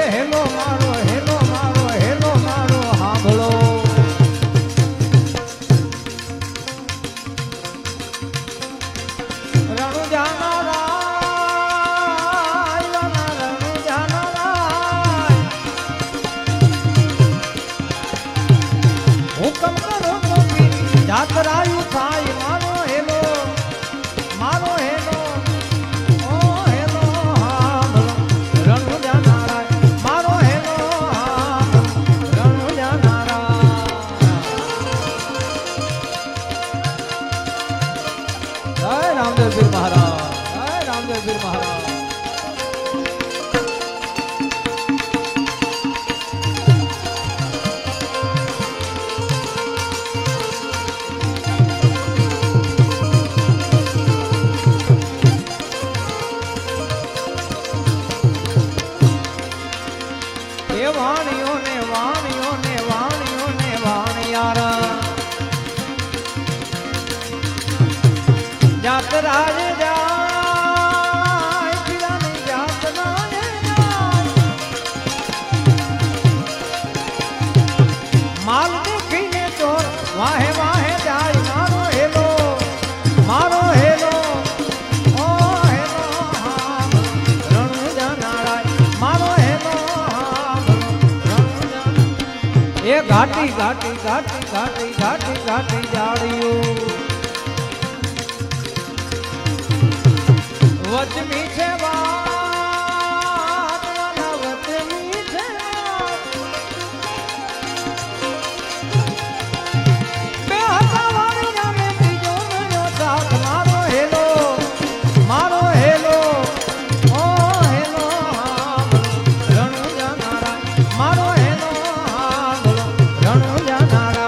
Hello મારો hello મારો hello મારો સાંભળો હુકમ કરો તો જાતરાયું થાય મારો હેલો મારો હેલો ઓ હેલો રણુજા નારાય મારો હેલો રણુજા નારાય જય રામદેવ પીર મહારાજ જય રામદેવ પીર મહારાજ વાણીઓ ને વાણીઓ ને વાણીઓ ને વાણિયારા જાત રાજ જાય પીરાની જાત ના માલ દેખીને ચોર વાહે વાહે જાય મારો હેલો મારો હેલો ઓ હેલો રણુજા નારાય મારો હેલો એ ઘાટી ઘાટી ઘાટી ઘાટી ઘાટી ઘાટી જાડિયું વચમી છે વાત વાલા વચમી છે બે હતા વાળી નામે ત્રીજો મહિનો સાથ મારો હેલો મારો હેલો ઓ હેલો રણુજા નારાય મારો હેલો રણુજા નારાય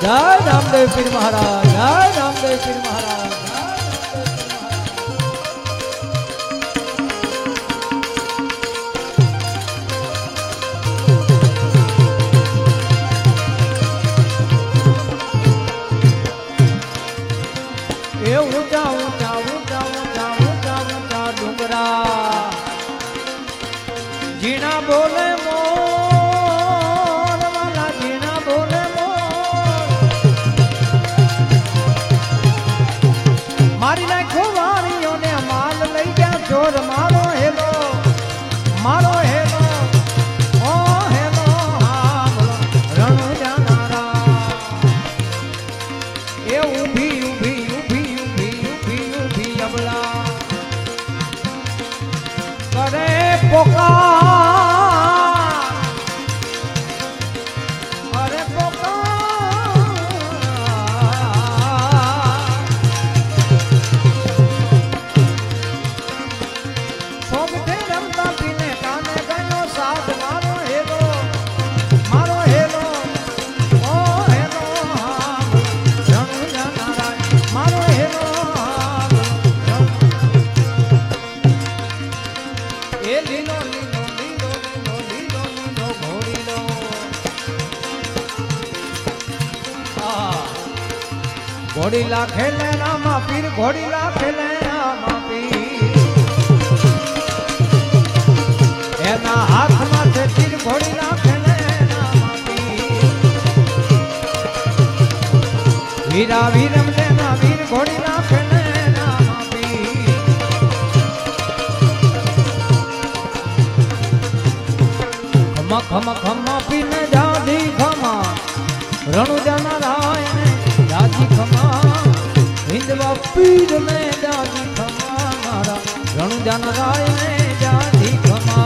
જય રામદેવ પીર મહારાજ જય રામદેવ પીર મહારાજ એ ઊંચા ઊંચા ઊંચા ઊંચા ઊંચા ઊંચા ડુંગરા જીણા બોલે મોર વાલા જીણા બોલે મોર મારી નાખો વાણીઓને માલ લઈ ગયા ચોર મારો હેલો મારો હેલો ઓ હેલો રણુજા નારાય એ ઊભી ઊભી ઊભી ઊભી ઊભી ઊભી અબલા કરે પોકાર અરે પોકાર સોગઠે રમતા પીને કાને ગયો સાથ મારો હેલો મારો હેલો ઓ હેલો રણુજા નારાય મારો હેલો એ લીલો લીલો લીલો લીલો લીલો લીલો ઘોડીલો ઘોડીલા ખેલે રામા પીર ઘોડીલા ખેલે રામા પીર એના હાથમાં છે તીર ઘોડીલા ખેલે રામા પીર વીરા વીરમ લેના વીર ઘોડીલા ખેલે રામા પીર ખમા ખમા ખમા પીને જાજી ખમા રણુજા નારાય ને જાજી ખમા હિંદવા પીર ને જાજી ખમા મારા રણુજા નારાય ને જાજી ખમા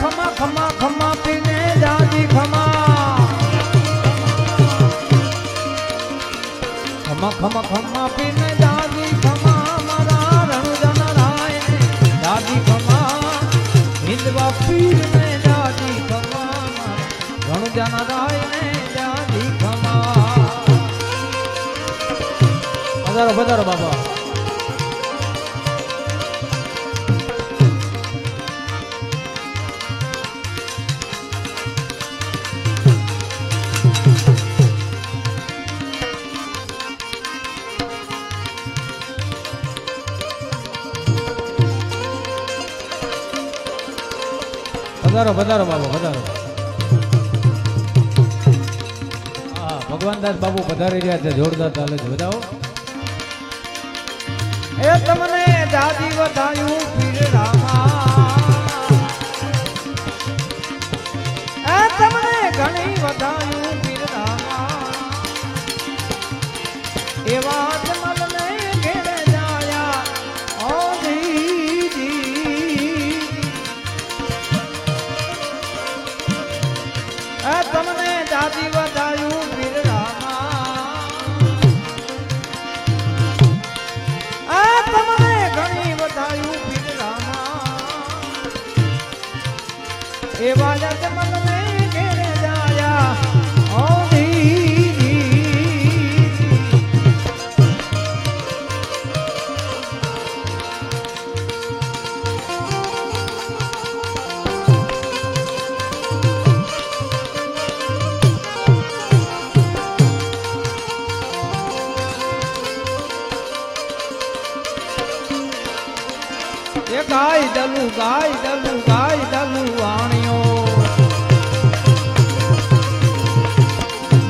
ખમા ખમા ખમા પીને જાજી ખમા ખમા ખમા ખમા પીને જાજી ખમા મારા રણુજા નારાય ને જાજી ખમા હિંદવા પીર ને જાજી ખમા મારા રણુજા નારાય ને જાજી પધારો પધારો બાબા. પધારો પધારો બાબુ પધારો. હા ભગવાનદાસ બાબુ પધારી રહ્યા છે. જોરદાર ચાલે છે. બતાવો. એ તમને દાદી વધાયું પીર રામા, એ તમને ઘણી વધાયું પીર રામા, એવા જમલને ઘેરે જાયા ઓ દીદી, એ તમને દાદી વધાયું પીર રામા, એ તમને ઘણી વધાયું પીર રામા, એવા જમલને ઘેરે જાયા ઓ દીદી. એ ગાય દલું વાણિયો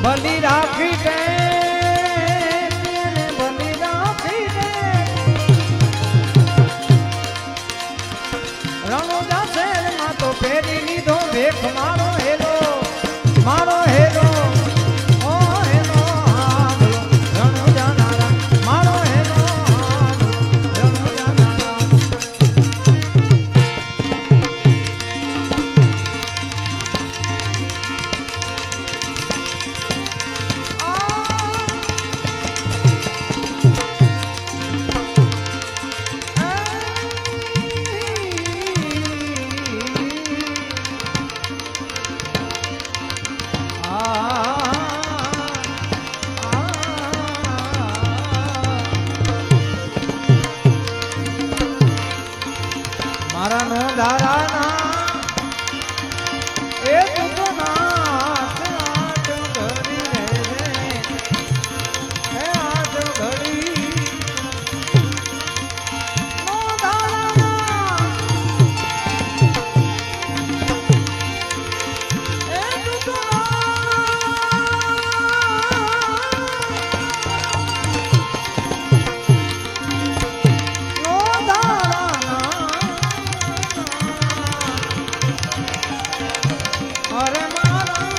ભલી રાખી દે, ભલી રાખી દે, રણોજા શહેરમાં તો ફેરી લીધો ભેખ મારો હેલો, મારો હેલો. ઓ હેલો હાલો રણોજા નારા, મારો હેલો હાલો રણોજા નારા. મારા નો ધારાના એ તું તો નાથ આઠ ઘડી રે, એ આઠ ઘડી નો ધારાના એ તું તો નો ધારાના. અરે મારા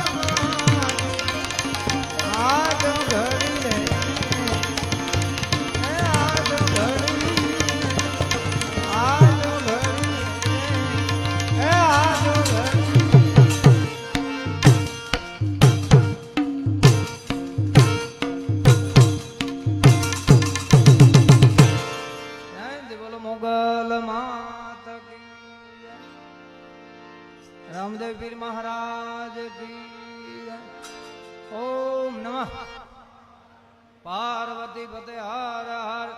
આજ ઘડી રે, એ આજ ઘડી, આજ ઘડી, એ આજ ઘડી. જય બોલો મોગલ માત કી જય. રામદેવ પીર મહારાજ કી જય. ઓમ નમઃ પાર્વતી પતે હર હર